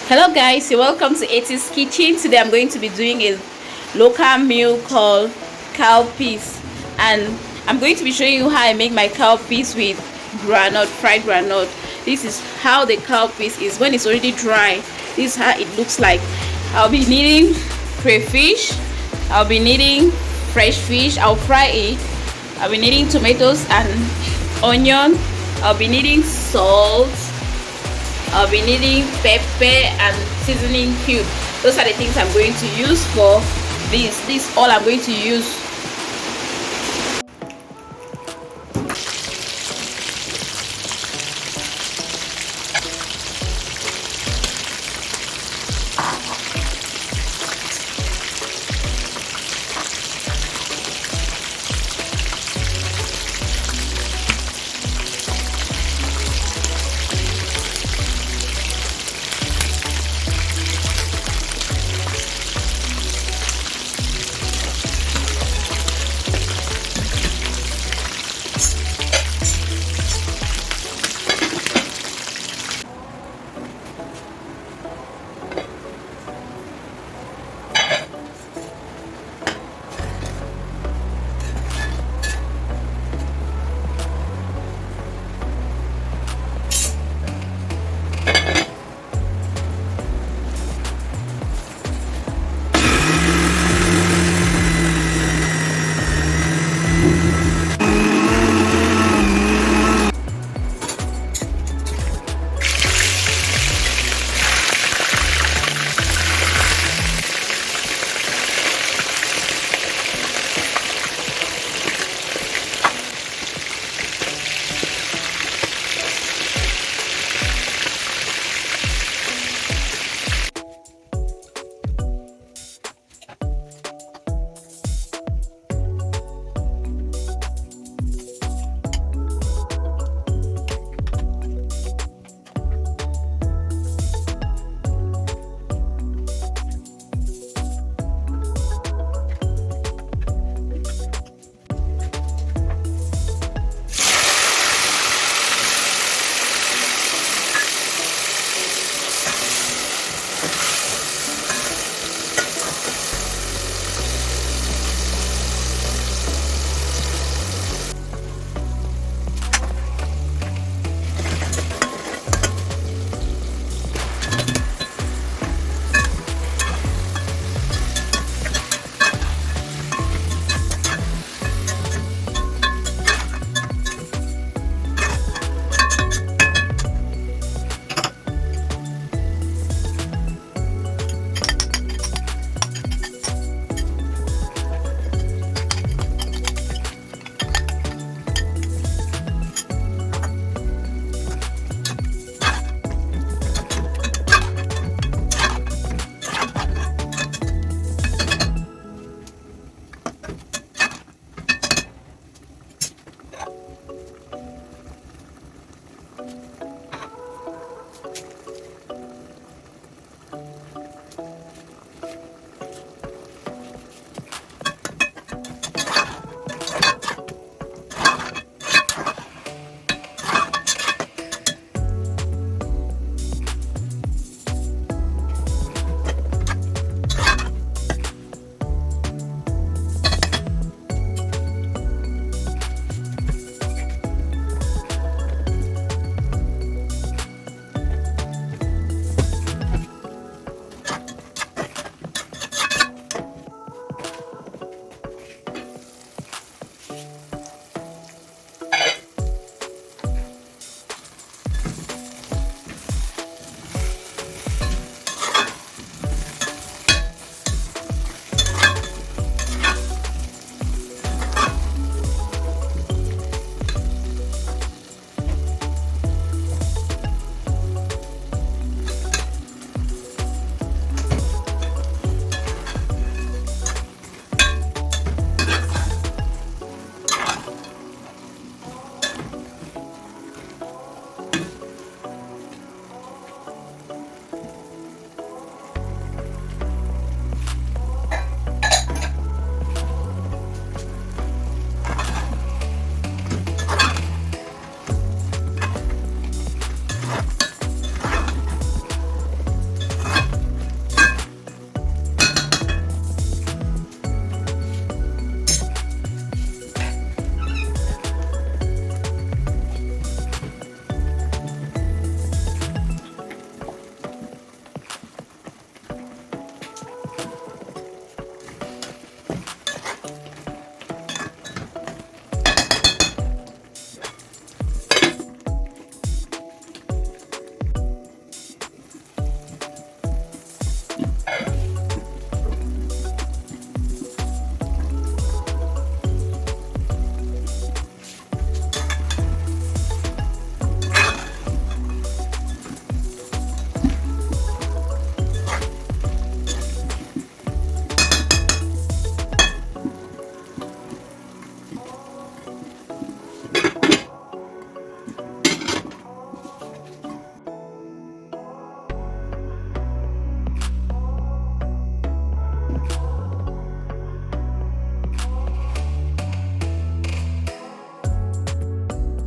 Hello guys, you're welcome to Ethi's kitchen. Today I'm going to be doing a local meal called cowpeas, and I'm going to be showing you how I make my cowpeas with groundnut, fried groundnut. This is how the cowpeas is when it's already dry. This is how it looks like. I'll be needing crayfish, I'll be needing fresh fish, I'll fry it. I'll be needing tomatoes and onion. I'll be needing salt. I'll be needing pepper and seasoning cube. Those are the things I'm going to use for this. This all I'm going to use